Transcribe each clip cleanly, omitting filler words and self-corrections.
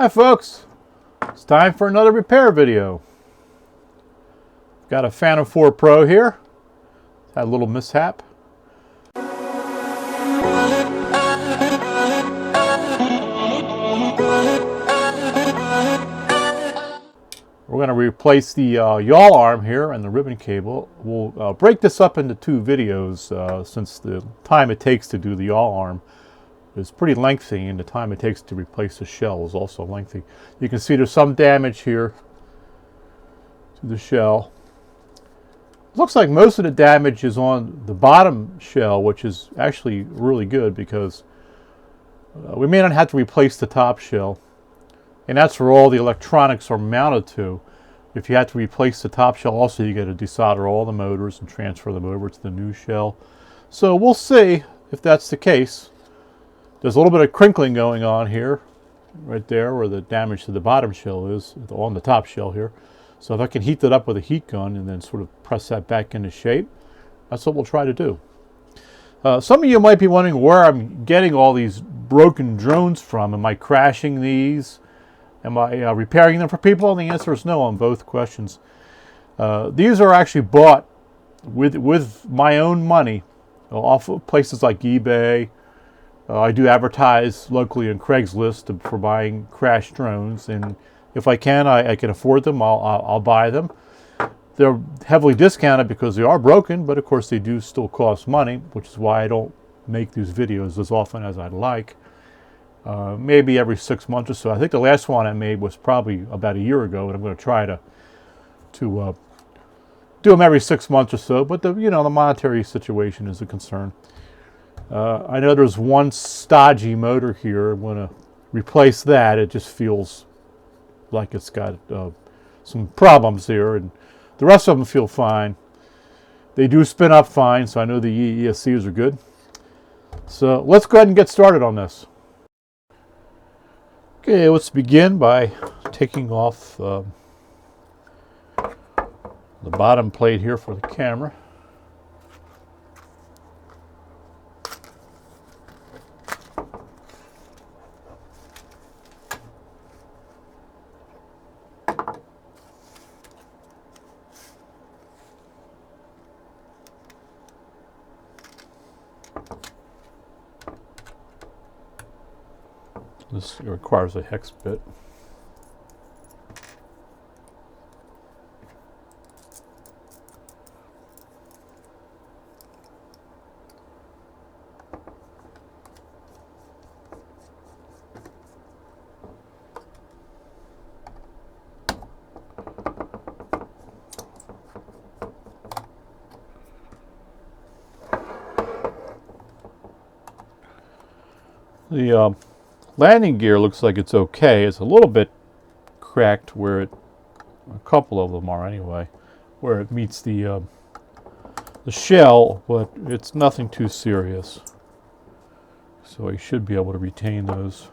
Hi folks, it's time for another repair video. Got a Phantom 4 Pro here. Had a little mishap. We're going to replace the yaw arm here and the ribbon cable. We'll break this up into two videos since the time it takes to do the yaw arm is pretty lengthy, and the time it takes to replace the shell is also lengthy. You can see there's some damage here to the shell. Looks like most of the damage is on the bottom shell, which is actually really good because we may not have to replace the top shell. And that's where all the electronics are mounted to. If you have to replace the top shell, also you got to desolder all the motors and transfer them over to the new shell. So we'll see if that's the case. There's a little bit of crinkling going on here, right there where the damage to the bottom shell is, on the top shell here. So if I can heat that up with a heat gun and then sort of press that back into shape, that's what we'll try to do. Some of you might be wondering where I'm getting all these broken drones from. Am I crashing these? Am I repairing them for people? And the answer is no on both questions. These are actually bought with my own money off of places like eBay. I do advertise locally on Craigslist for buying crashed drones, and if I can, I can afford them, I'll buy them. They're heavily discounted because they are broken, but of course they do still cost money, which is why I don't make these videos as often as I'd like. Maybe every 6 months or so. I think the last one I made was probably about a year ago, and I'm going to try to do them every 6 months or so. But the monetary situation is a concern. I know there's one stodgy motor here. I'm going to replace that. It just feels like it's got some problems here, and the rest of them feel fine. They do spin up fine, so I know the ESCs are good. So let's go ahead and get started on this. Okay, let's begin by taking off the bottom plate here for the camera. This requires a hex bit. The landing gear looks like it's okay. It's a little bit cracked where a couple of them are anyway, where it meets the shell, but it's nothing too serious. So I should be able to retain those.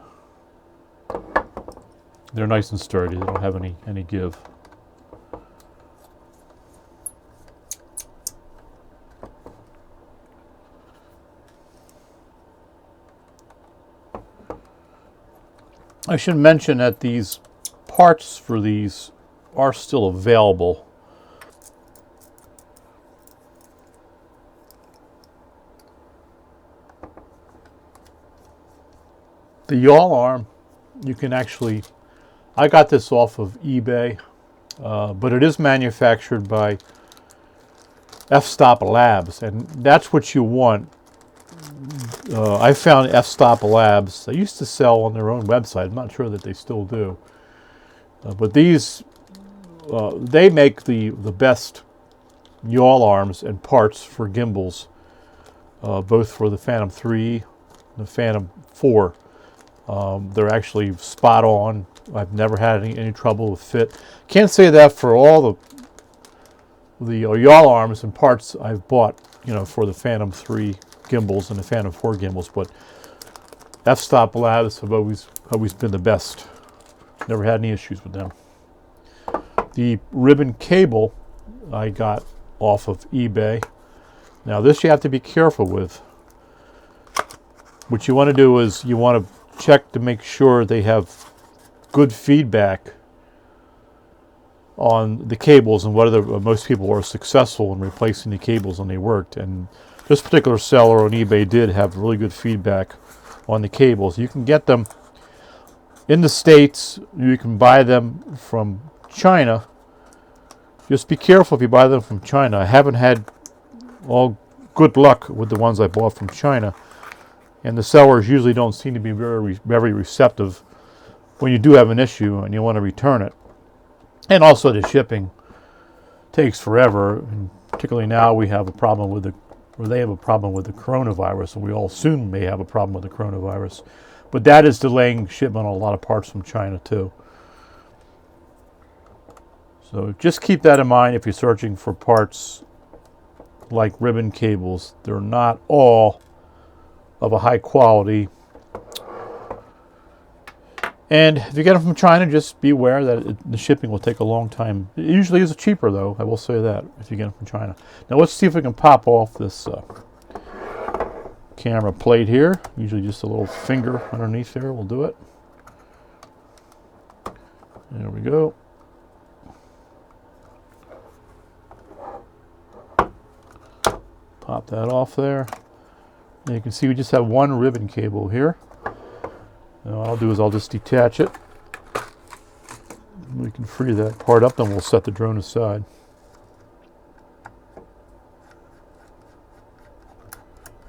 They're nice and sturdy. They don't have any give. I should mention that these parts for these are still available. The yaw arm, you can actually, I got this off of eBay, but it is manufactured by f-stop Labs, and that's what you want. I found f-stop Labs. They used to sell on their own website. I'm not sure that they still do. But these, they make the best yaw arms and parts for gimbals, both for the Phantom 3 and the Phantom 4. They're actually spot on. I've never had any trouble with fit. Can't say that for all the yaw arms and parts I've bought, for the Phantom 3 gimbals and the Phantom 4 gimbals, but f-stop Labs have always been the best. Never had any issues with them. The ribbon cable I got off of eBay. Now this you have to be careful with. What you want to do is you want to check to make sure they have good feedback on the cables and whether most people were successful in replacing the cables and they worked. And this particular seller on eBay did have really good feedback on the cables. You can get them in the States. You can buy them from China. Just be careful if you buy them from China. I haven't had all good luck with the ones I bought from China, and the sellers usually don't seem to be very receptive when you do have an issue and you want to return it. And also the shipping takes forever, and particularly now we have a problem with they have a problem with the coronavirus, and we all soon may have a problem with the coronavirus. But that is delaying shipment on a lot of parts from China too. So just keep that in mind if you're searching for parts like ribbon cables. They're not all of a high quality. And if you get them from China, just be aware that the shipping will take a long time. It usually is cheaper, though. I will say that if you get them from China. Now let's see if we can pop off this camera plate here. Usually just a little finger underneath there will do it. There we go. Pop that off there. And you can see we just have one ribbon cable here. Now what I'll do is I'll just detach it. We can free that part up, then we'll set the drone aside.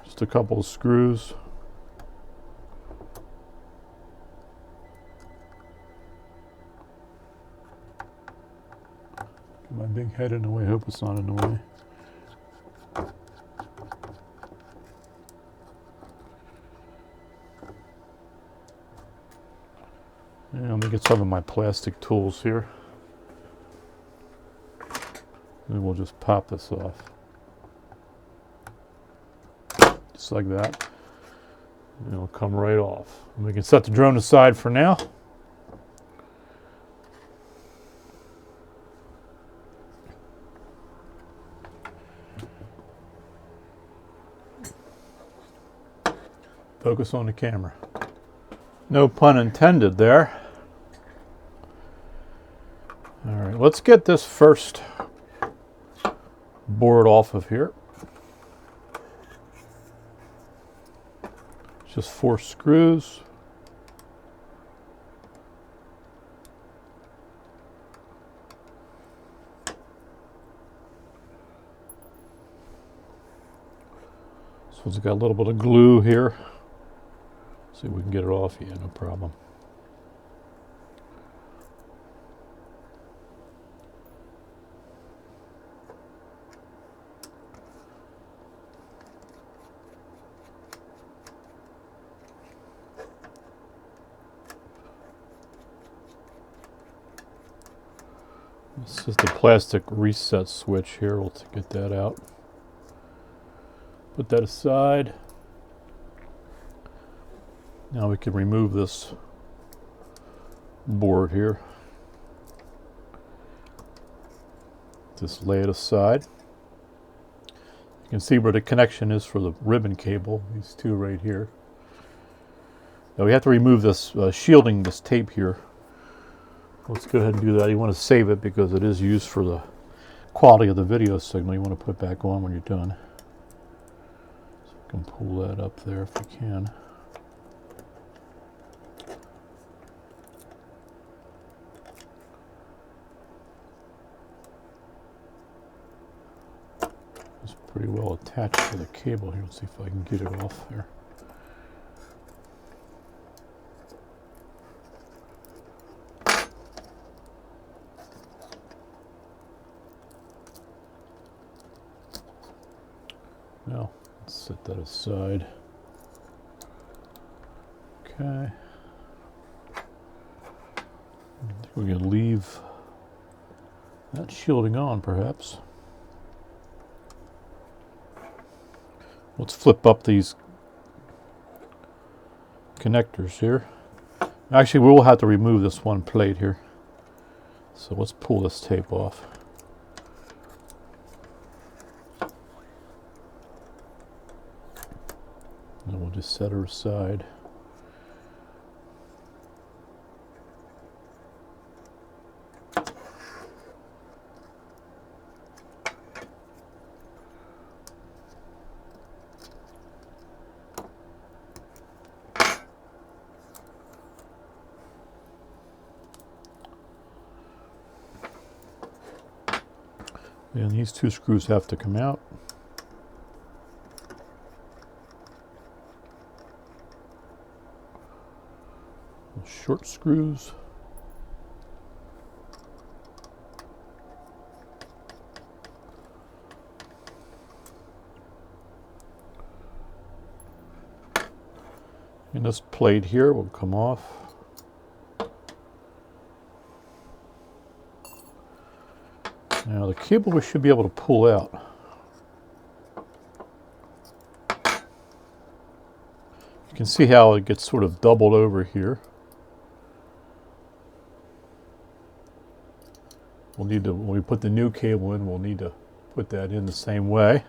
Just a couple of screws. Get my big head in the way, hope it's not in the way. And let me get some of my plastic tools here. And we'll just pop this off. Just like that. And it'll come right off. And we can set the drone aside for now. Focus on the camera. No pun intended there. All right, let's get this first board off of here. Just 4 screws. So it's got a little bit of glue here. See if we can get it off. Yeah, no problem. This is the plastic reset switch here. We'll get that out. Put that aside. Now we can remove this board here. Just lay it aside. You can see where the connection is for the ribbon cable, these two right here. Now we have to remove this shielding, this tape here. Let's go ahead and do that. You want to save it because it is used for the quality of the video signal. You want to put it back on when you're done. So you can pull that up there if you can. It's pretty well attached to the cable here. Let's see if I can get it off there. Now, let's set that aside. Okay. I think we can leave that shielding on, perhaps. Let's flip up these connectors here. Actually, we will have to remove this one plate here. So let's pull this tape off. And we'll just set her aside. And these two screws have to come out. Short screws. And this plate here will come off. Now the cable we should be able to pull out. You can see how it gets sort of doubled over here. We'll need to, when we put the new cable in, we'll need to put that in the same way.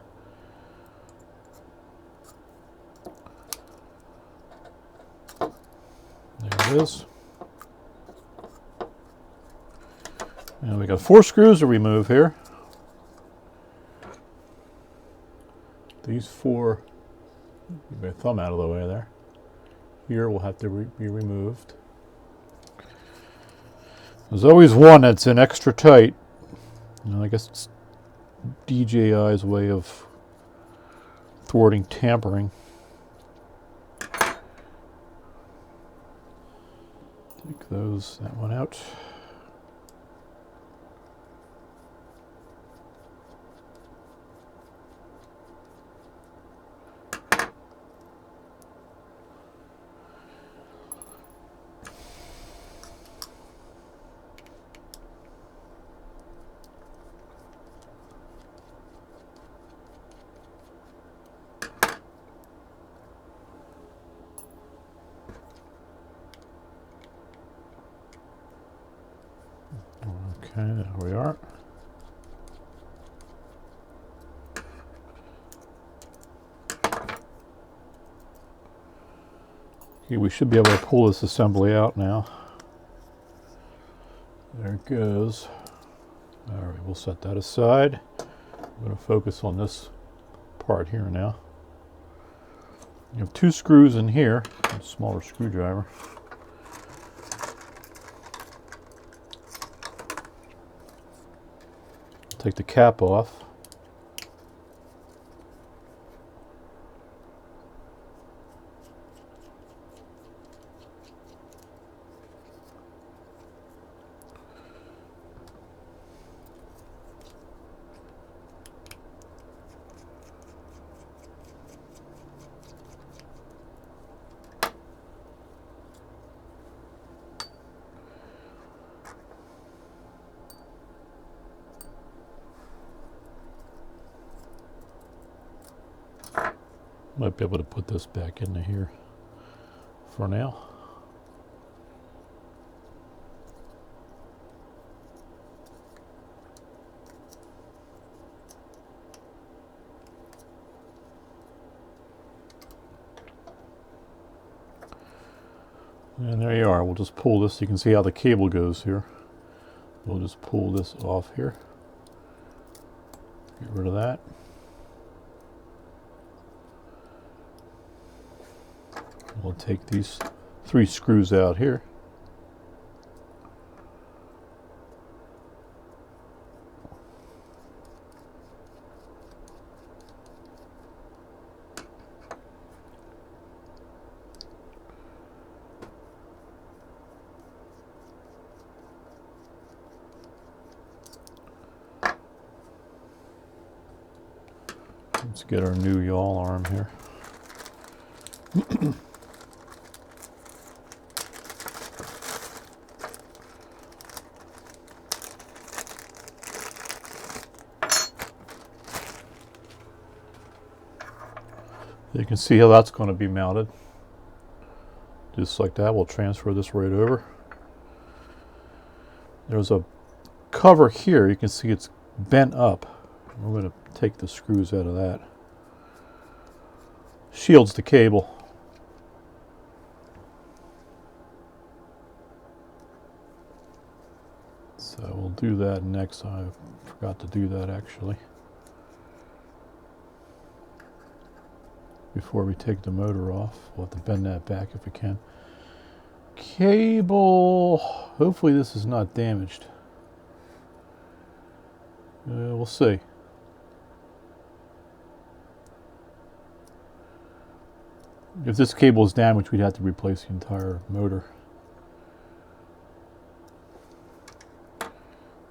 There it is. And we got 4 screws to remove here. These 4, get my thumb out of the way there. Here will have to be removed. There's always one that's in extra tight. I guess it's DJI's way of thwarting tampering. Take that one out. Okay, there we are. Okay, we should be able to pull this assembly out now. There it goes. All right, we'll set that aside. I'm going to focus on this part here now. You have 2 screws in here, a smaller screwdriver. Take the cap off. Might be able to put this back into here for now. And there you are. We'll just pull this. You can see how the cable goes here. We'll just pull this off here. Get rid of that. We'll take these 3 screws out here. Let's get our new yaw arm here. You can see how that's going to be mounted. Just like that, we'll transfer this right over. There's a cover here. You can see it's bent up. We're going to take the screws out of that. Shields the cable. So we'll do that next. I forgot to do that actually. Before we take the motor off, we'll have to bend that back if we can. Cable, hopefully this is not damaged. We'll see. If this cable is damaged, we'd have to replace the entire motor.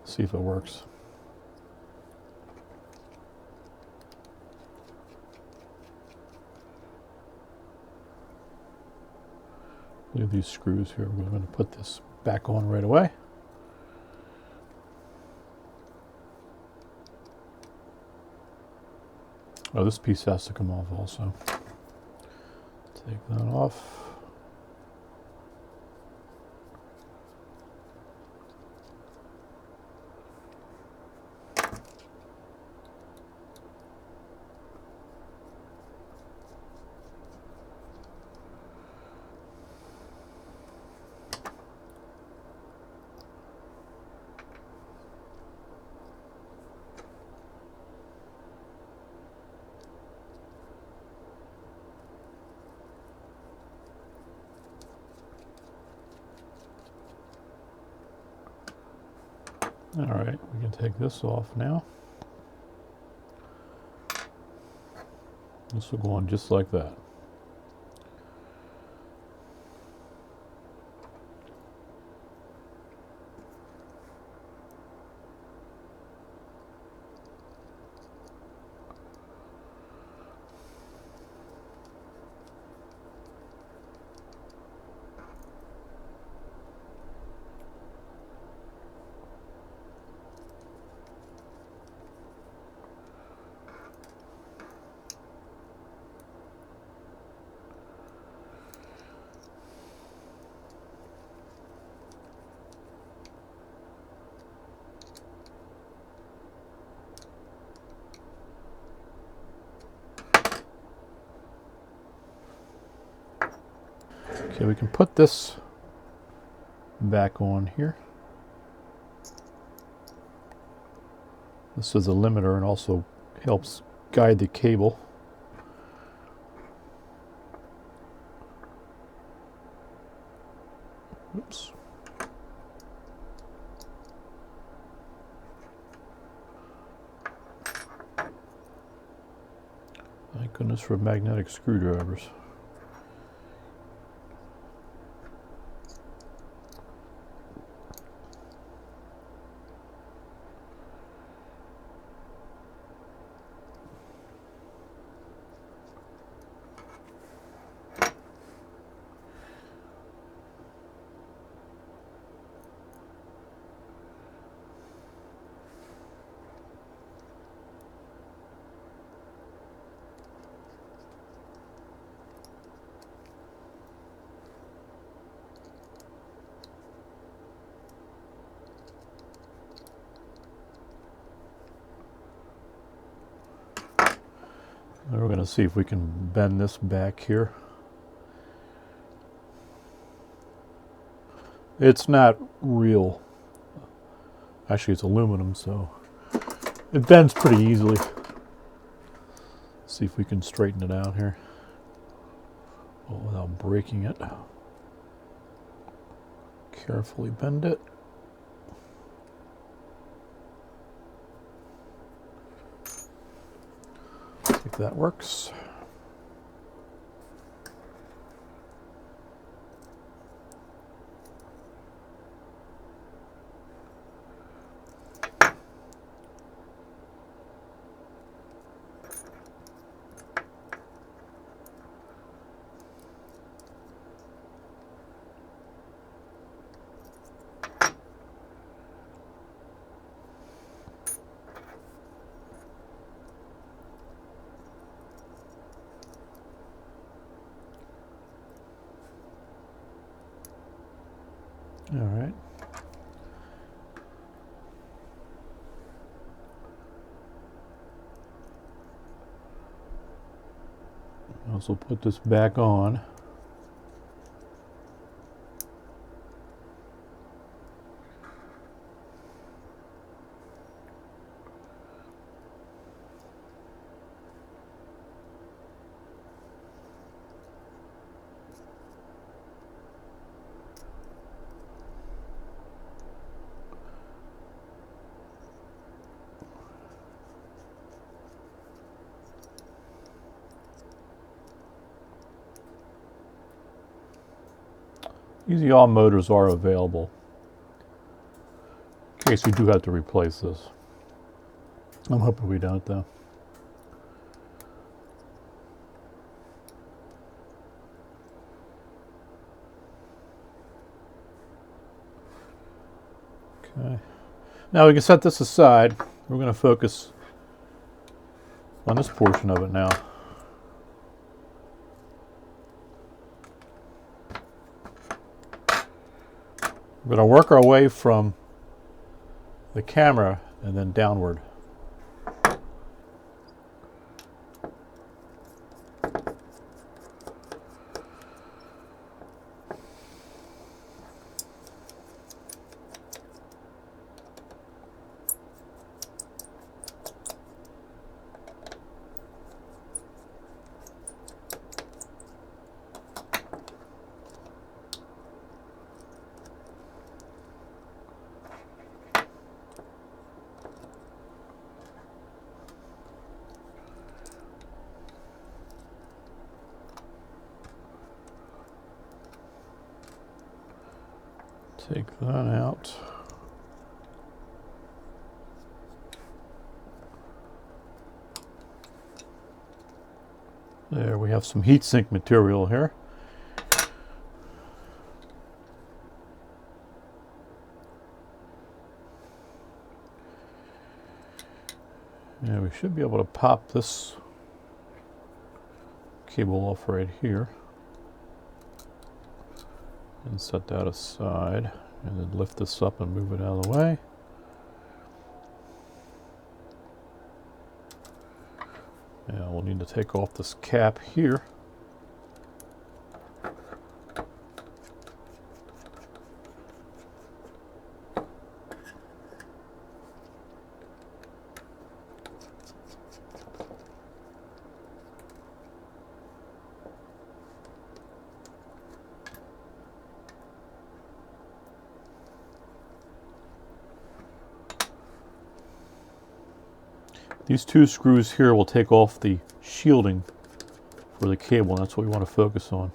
See if it works. Leave these screws here. We're going to put this back on right away. Oh, this piece has to come off also. Take that off. All right, we can take this off now. This will go on just like that. Okay, we can put this back on here. This is a limiter and also helps guide the cable. Oops. Thank goodness for magnetic screwdrivers. And we're going to see if we can bend this back here. It's not real. Actually, it's aluminum, so it bends pretty easily. See if we can straighten it out here. Oh, without breaking it. Carefully bend it. I think that works. All right. Also put this back on. These yaw motors are available in case we do have to replace this. I'm hoping we don't, though. Okay. Now we can set this aside. We're going to focus on this portion of it now. We're going to work our way from the camera and then downward. Take that out. There, we have some heatsink material here. Yeah, we should be able to pop this cable off right here. And set that aside, and then lift this up and move it out of the way. Yeah, we'll need to take off this cap here. These two screws here will take off the shielding for the cable, and that's what we want to focus on.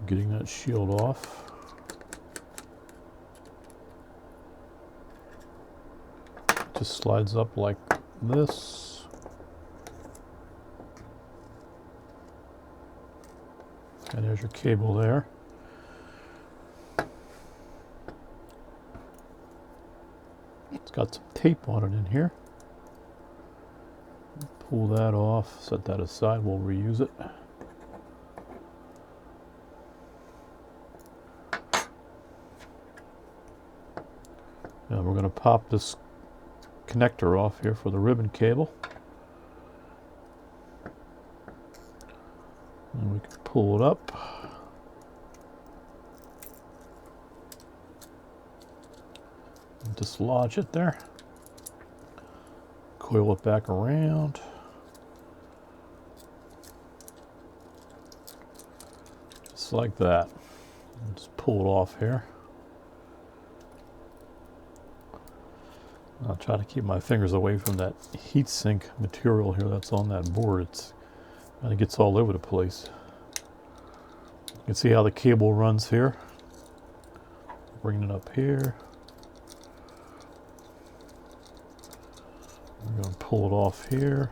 Getting that shield off. Just slides up like this. And there's your cable there. It's got some tape on it in here. Pull that off, set that aside, we'll reuse it. Now we're going to pop this connector off here for the ribbon cable. And we can pull it up. Dislodge it there. Coil it back around. Just like that. Just pull it off here. I'll try to keep my fingers away from that heatsink material here that's on that board. It kind of gets all over the place. You can see how the cable runs here. Bringing it up here. We're going to pull it off here.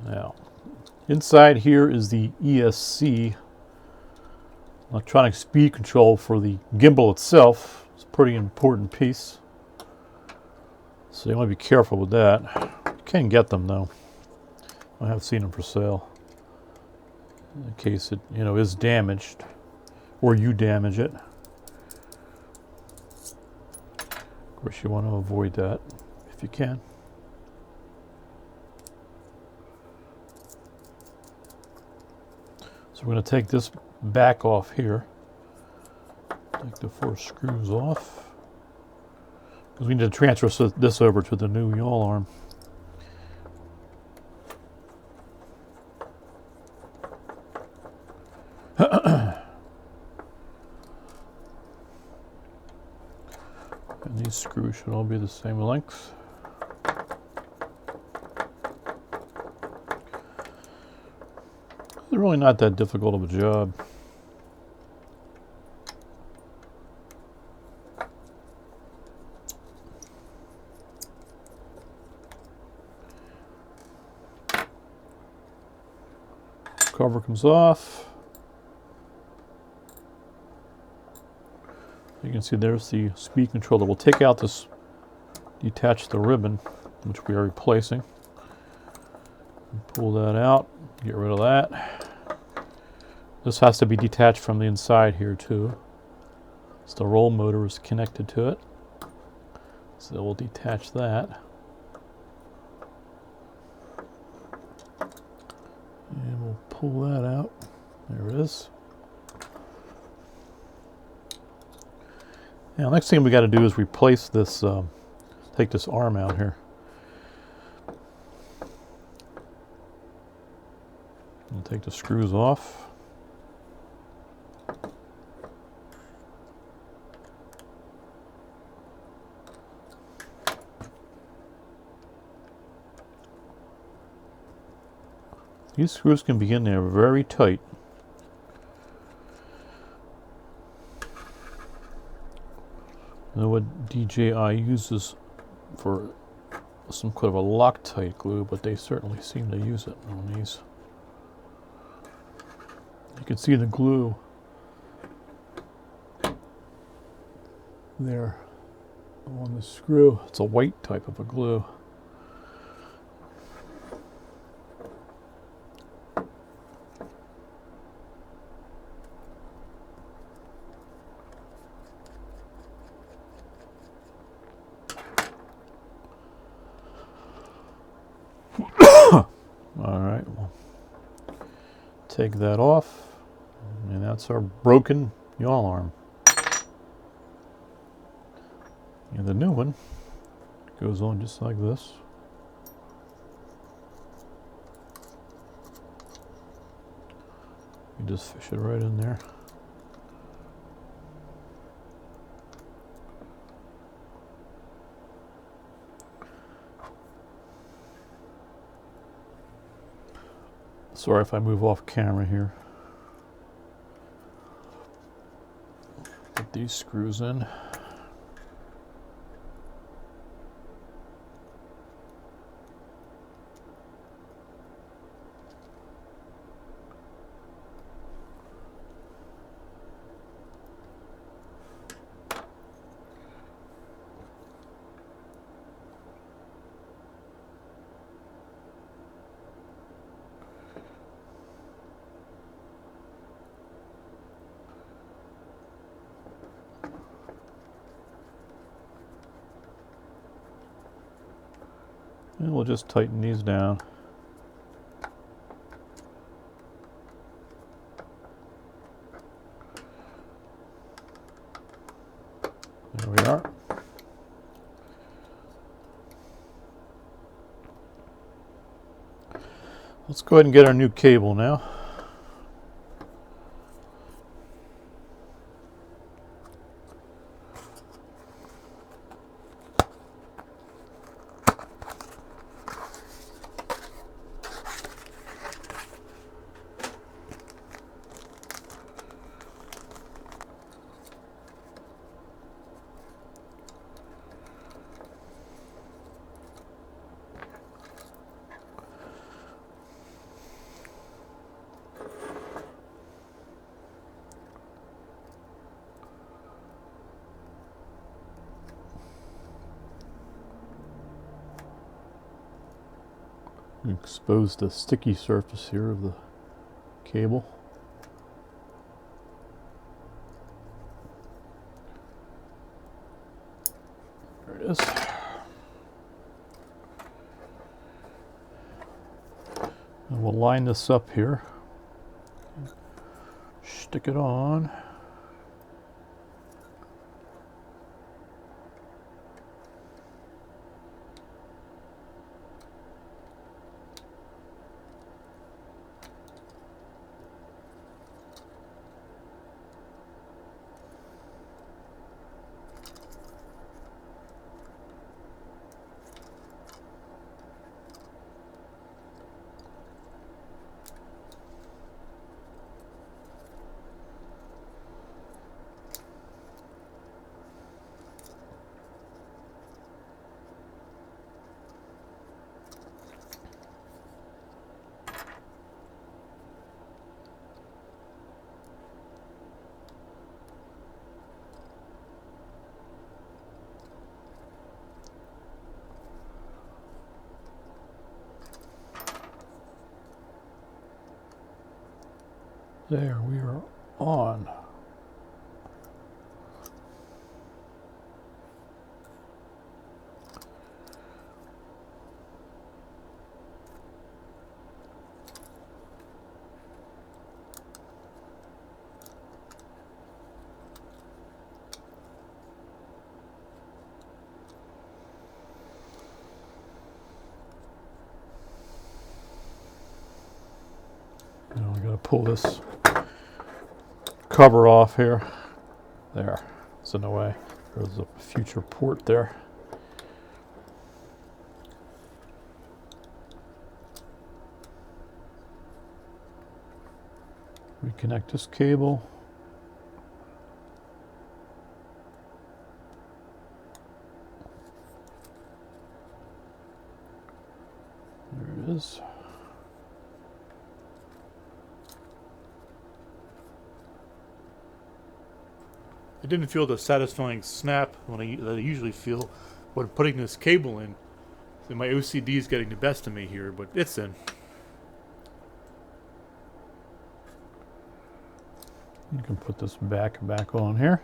Now, inside here is the ESC, electronic speed control for the gimbal itself. It's a pretty important piece. So you want to be careful with that. You can get them though. I have seen them for sale. In case it, is damaged. Or you damage it. Of course, you want to avoid that if you can. So we're going to take this back off here. Take the 4 screws off. Because we need to transfer this over to the new yaw arm. And these screws should all be the same length. It's really not that difficult of a job. Cover comes off. You can see there's the speed controller. We'll take out this, detach the ribbon, which we are replacing. Pull that out, get rid of that. This has to be detached from the inside here too. So the roll motor is connected to it. So we'll detach that. And we'll pull that out. There it is. Now, next thing we got to do is replace this, take this arm out here. We'll take the screws off. These screws can be in there very tight. I know what DJI uses for some kind of a Loctite glue, but they certainly seem to use it on these. You can see the glue there on the screw. It's a white type of a glue. Alright, we'll take that off, and that's our broken yaw arm. And the new one goes on just like this. You just fish it right in there. Sorry if I move off camera here. Put these screws in. And we'll just tighten these down. There we are. Let's go ahead and get our new cable now. Expose the sticky surface here of the cable. There it is. And we'll line this up here. Stick it on. There, we are on. Now we got to pull this cover off here. There, it's in the way. There's a future port there. Reconnect this cable. There it is. I didn't feel the satisfying snap that I usually feel when putting this cable in. So my OCD is getting the best of me here, but it's in. You can put this back on here.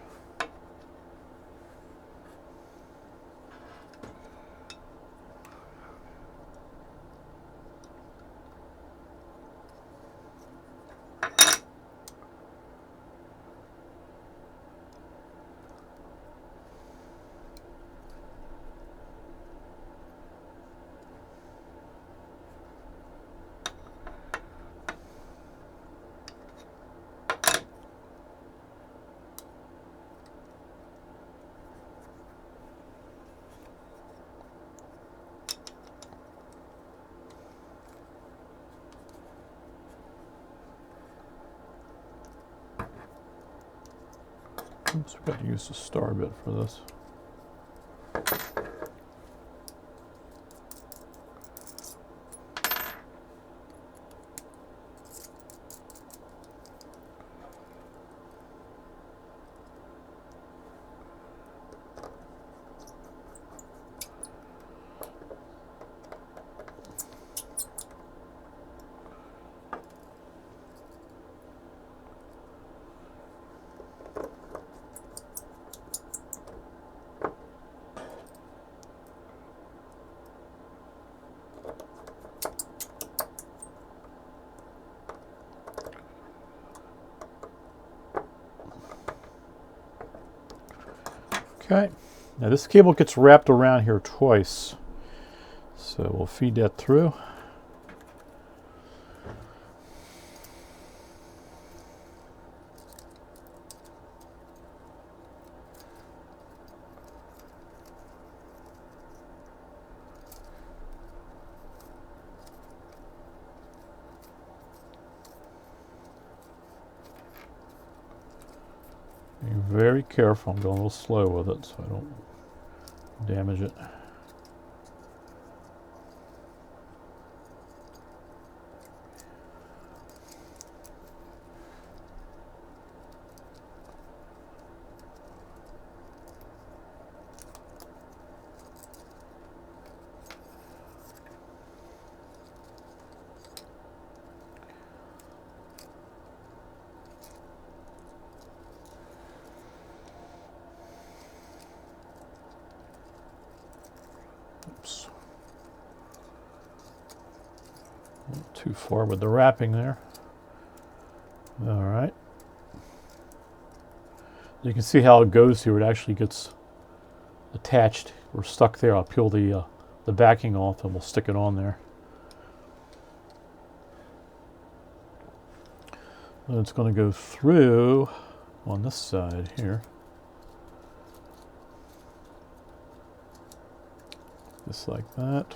Oops, we've got to use the star bit for this. Okay, now this cable gets wrapped around here twice, so we'll feed that through. Be very careful. I'm going a little slow with it so I don't damage it. Oops. Not too far with the wrapping there. All right. You can see how it goes here. It actually gets attached or stuck there. I'll peel the backing off and we'll stick it on there. And it's going to go through on this side here. Just like that.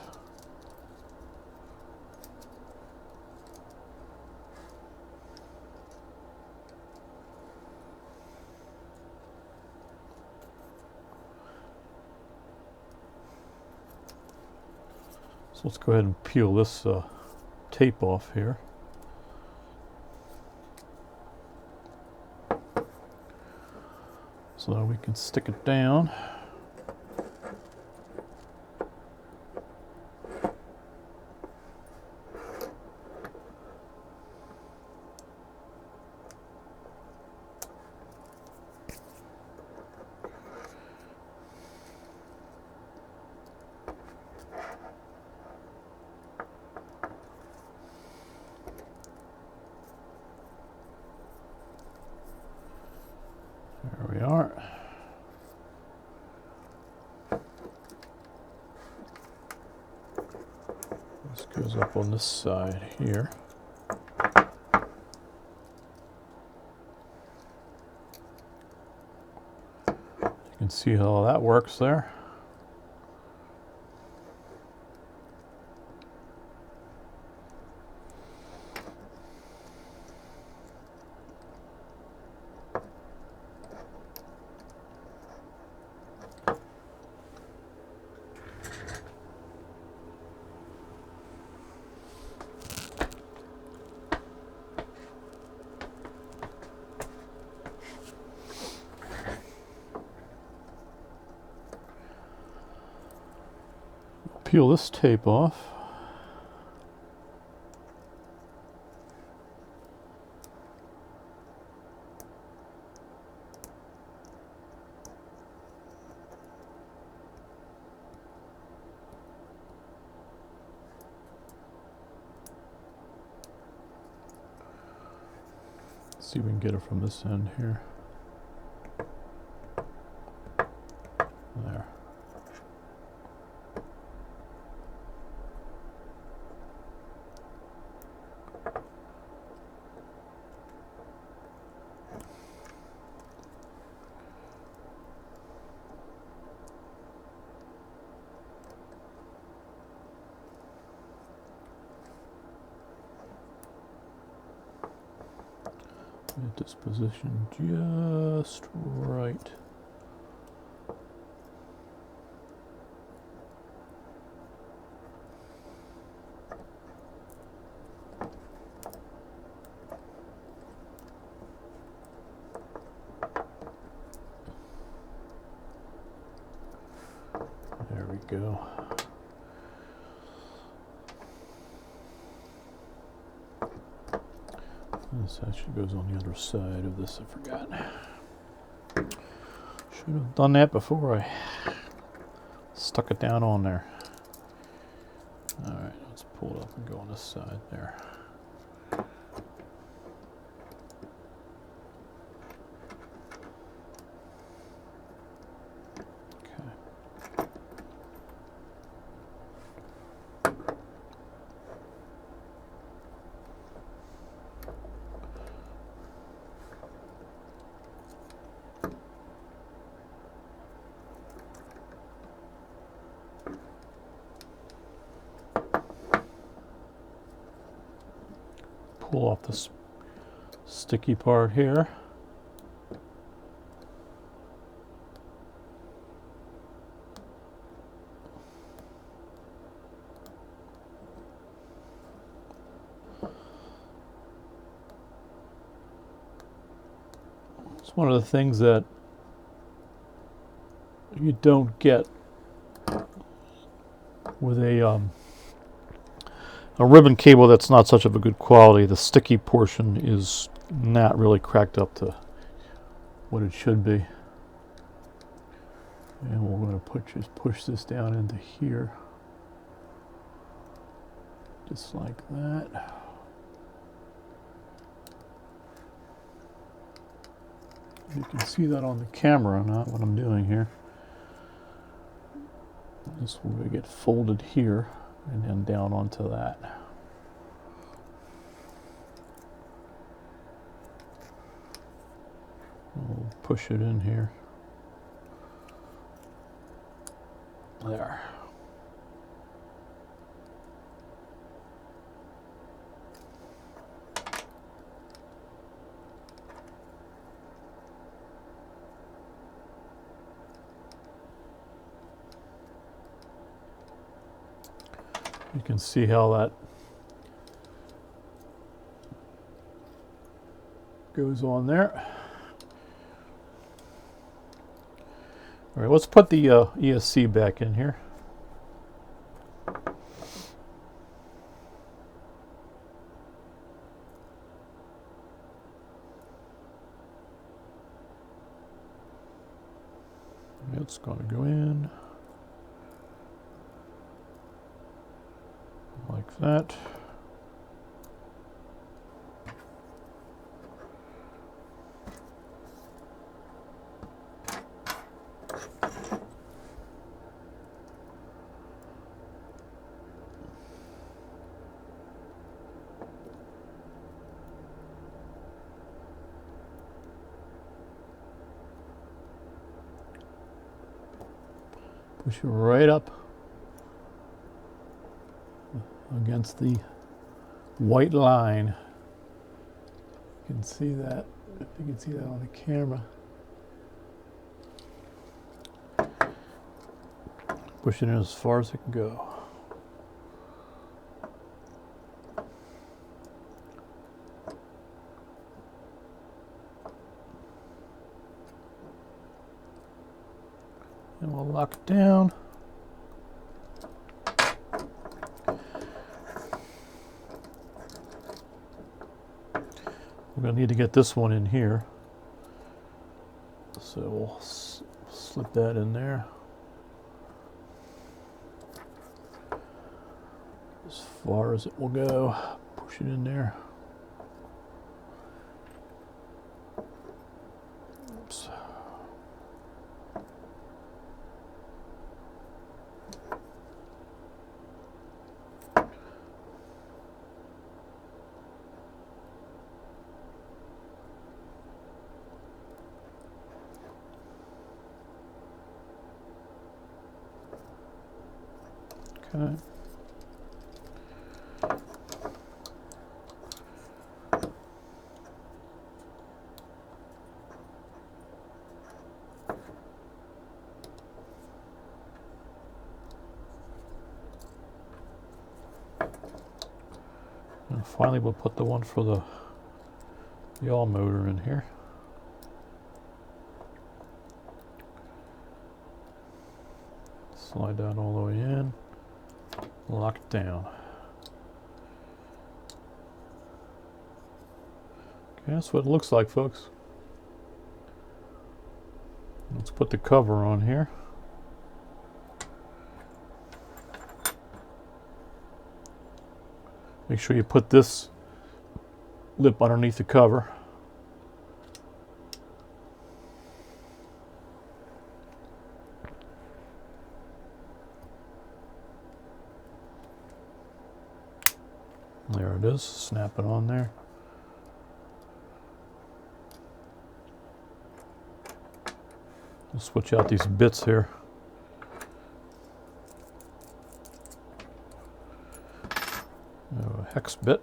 So let's go ahead and peel this tape off here. So that we can stick it down. Goes up on this side here. You can see how that works there. Peel this tape off. See if we can get it from this end here. There. Get this position just right. There we go. This actually goes on the other side of this, I forgot. Should have done that before I stuck it down on there. Alright, let's pull it up and go on this side there. Pull off this sticky part here. It's one of the things that you don't get with a ribbon cable that's not such of a good quality. The sticky portion is not really cracked up to what it should be. And we're going to just push this down into here. Just like that. You can see that on the camera, not what I'm doing here. This will get folded here and then down onto that. We'll push it in here. There. You can see how that goes on there. All right, let's put the ESC back in here. It's going to go in like that. Push it right up against the white line. You can see that, if you can see that on the camera. Push it in as far as it can go. And we'll lock it down. We're going to need to get this one in here. So we'll slip that in there. As far as it will go. Push it in there. Oops. Okay. And finally we'll put the one for the yaw motor in here. Slide that all the way in. Lock it down. Okay, that's what it looks like, folks. Let's put the cover on here. Make sure you put this lip underneath the cover. There it is, snap it on there. We'll switch out these bits here. A hex bit.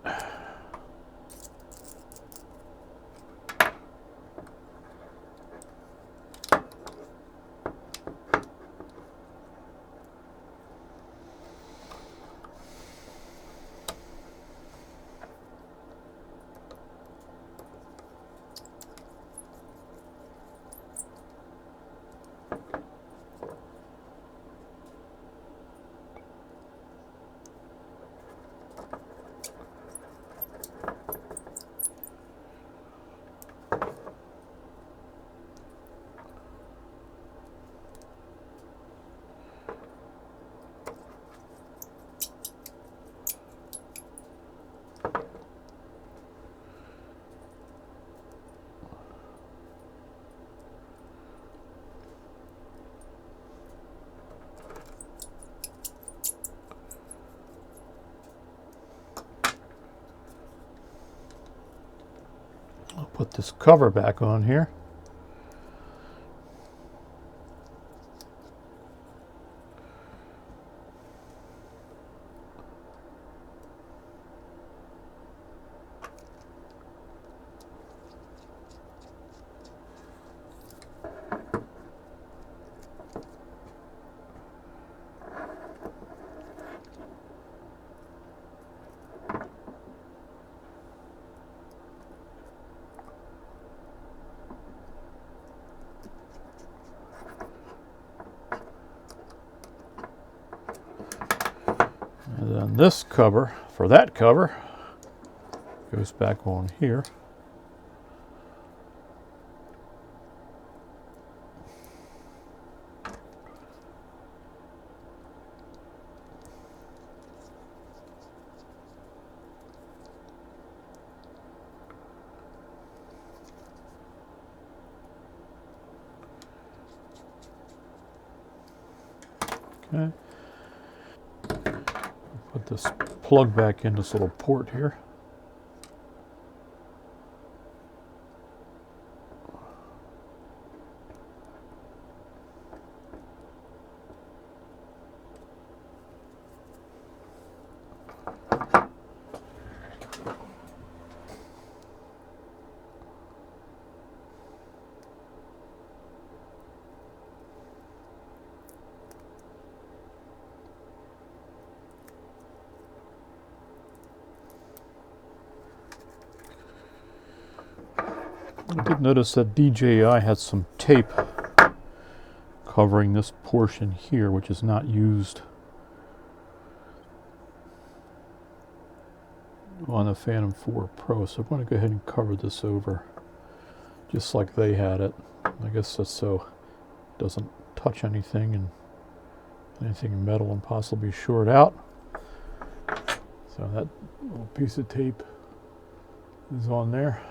I'll put this cover back on here. And then this cover, for that cover, goes back on here. Okay. Put this plug back in this little port here. I did notice that DJI has some tape covering this portion here, which is not used on the Phantom 4 Pro. So I'm going to go ahead and cover this over just like they had it. I guess that's so it doesn't touch anything and anything metal and possibly short out. So that little piece of tape is on there.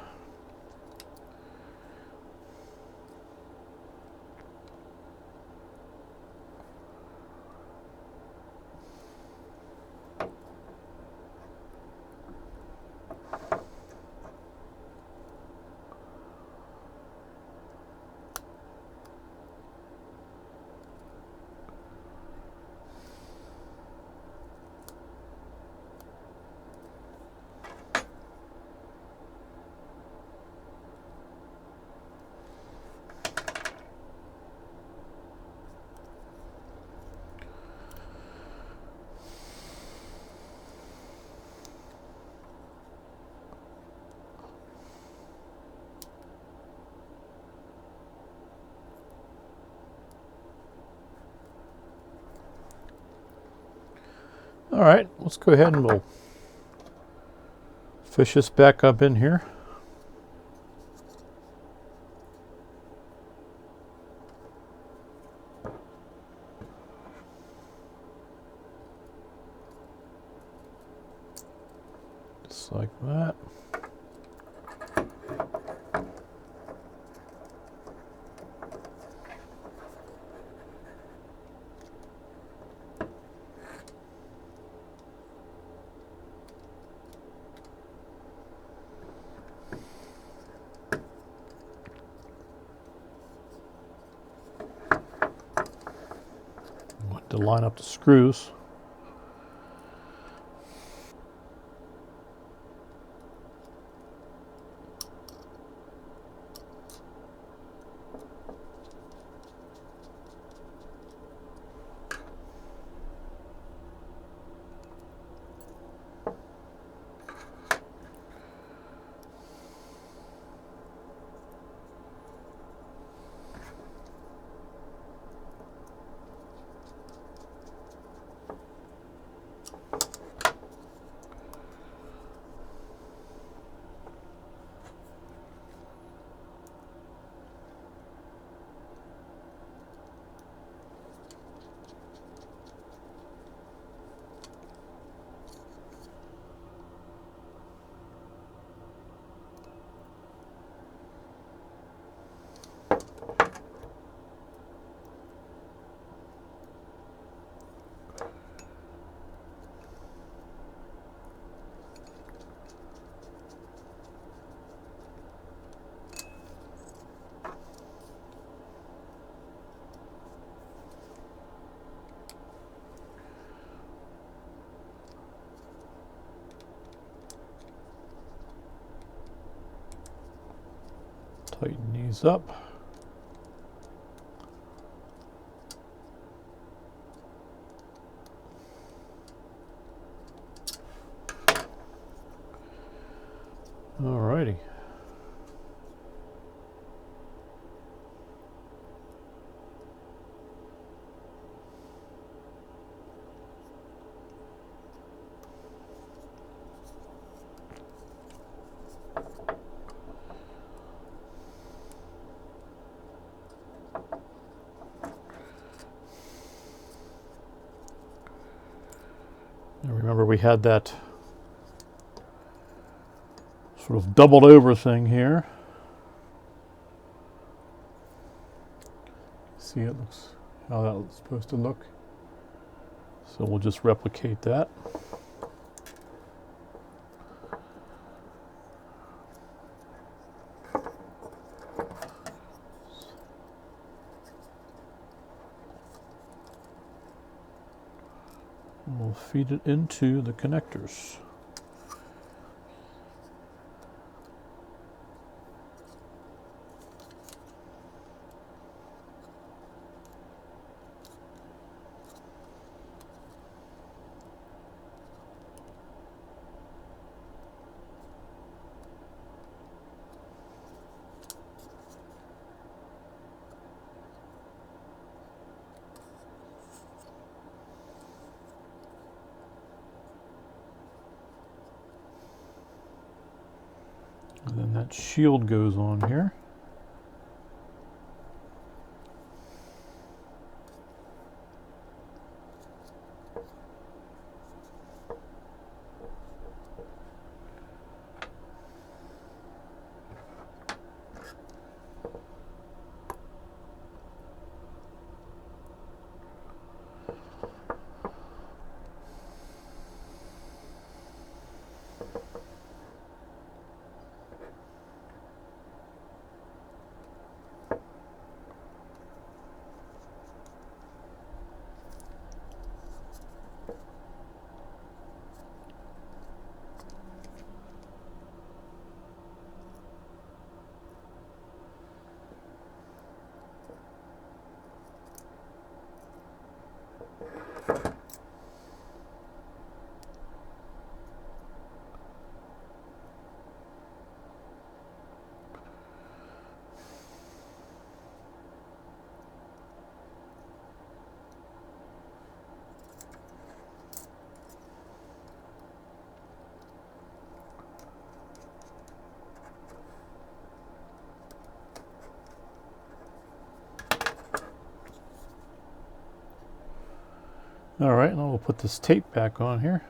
All right, let's go ahead and we'll fish this back up in here. Just like that. To line up the screws. Tighten these up. Alrighty. And remember, we had that sort of doubled over thing here. See, it looks how that's supposed to look. So we'll just replicate that. We'll feed feed it into the connectors. And then that shield goes on here. All right, now we'll put this tape back on here.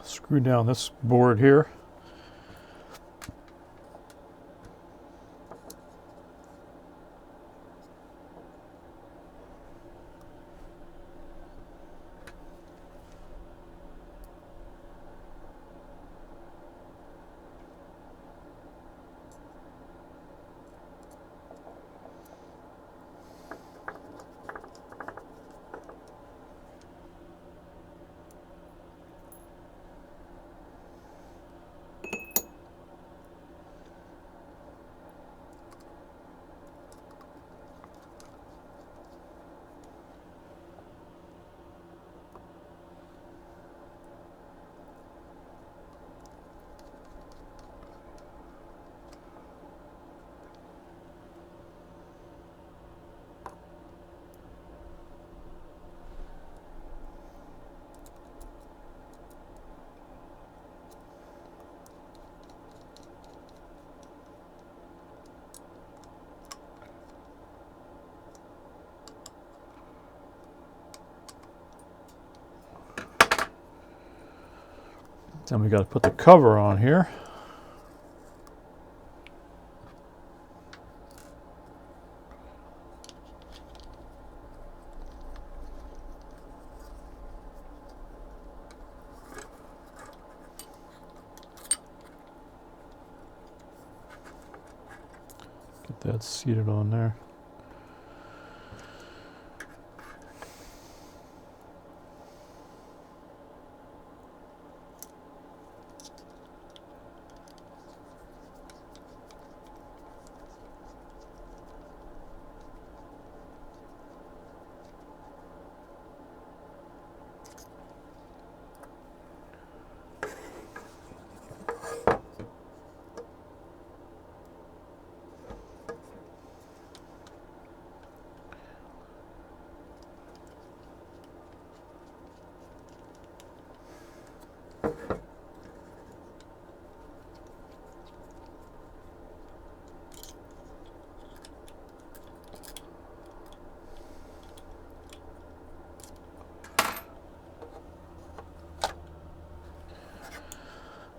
Screw down this board here. Then we got to put the cover on here. that seated on there.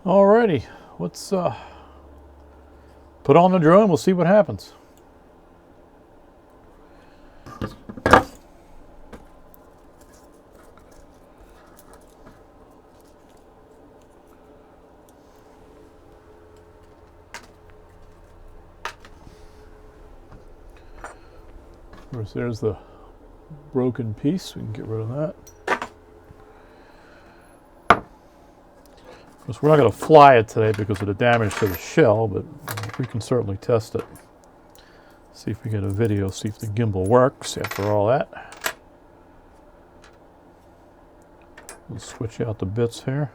Alrighty, let's put on the drone. We'll see what happens. Of course, there's the broken piece. We can get rid of that. Of course, we're not going to fly it today because of the damage to the shell, but we can certainly test it. See if we get a video, see if the gimbal works after all that. We'll switch out the bits here.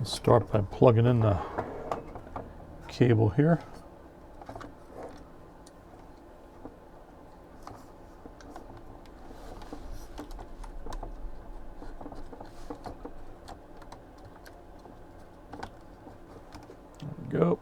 Start by plugging in the cable here. There we go.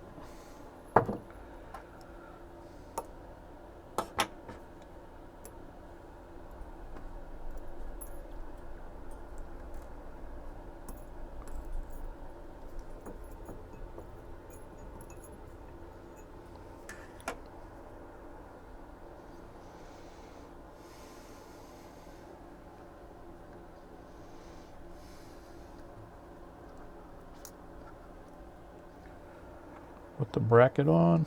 Put the bracket on.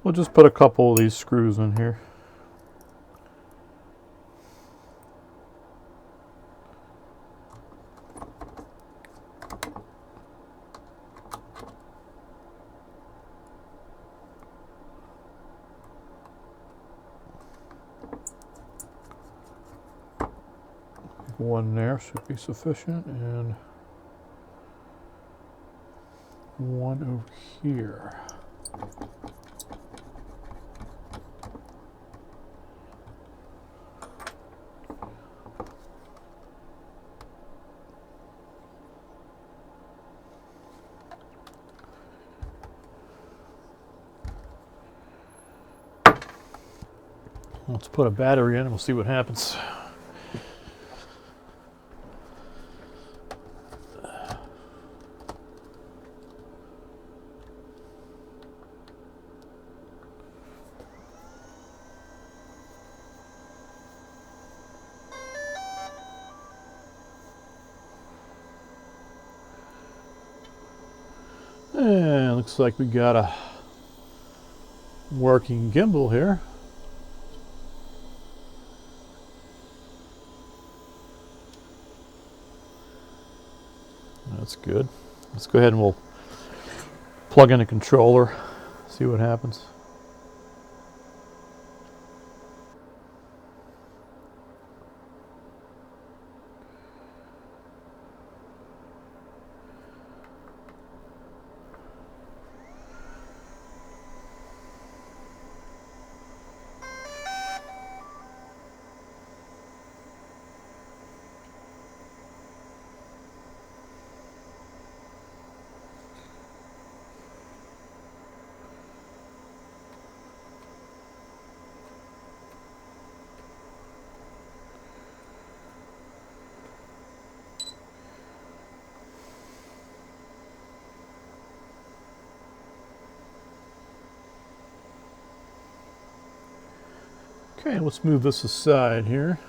We'll just put a couple of these screws in here. One there should be sufficient, and one over here. Let's put a battery in and we'll see what happens. And looks like we got a working gimbal here. That's good. Let's go ahead and we'll plug in a controller, see what happens. Okay, let's move this aside here.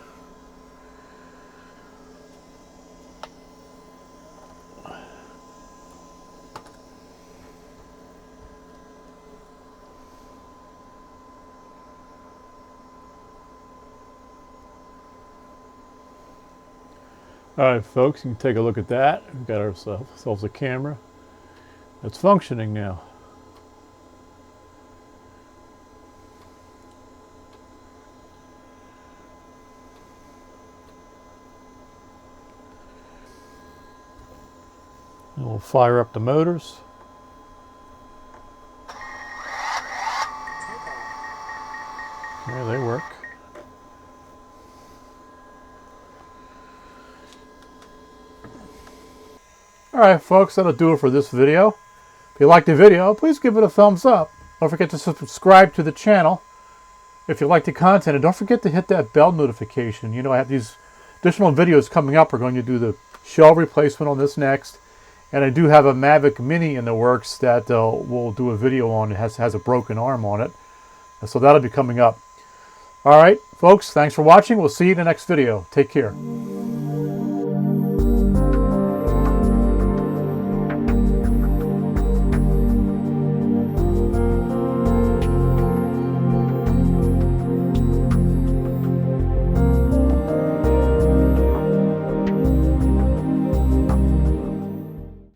All right, folks, you can take a look at that. We've got ourselves a camera that's functioning now. And we'll fire up the motors. Yeah, they work. Alright folks, that'll do it for this video. If you liked the video, please give it a thumbs up. Don't forget to subscribe to the channel if you like the content. And don't forget to hit that bell notification. You know, I have these additional videos coming up. We're going to do the shell replacement on this next. And I do have a Mavic Mini in the works that we'll do a video on. It has a broken arm on it. So that'll be coming up. Alright, folks, thanks for watching. We'll see you in the next video. Take care.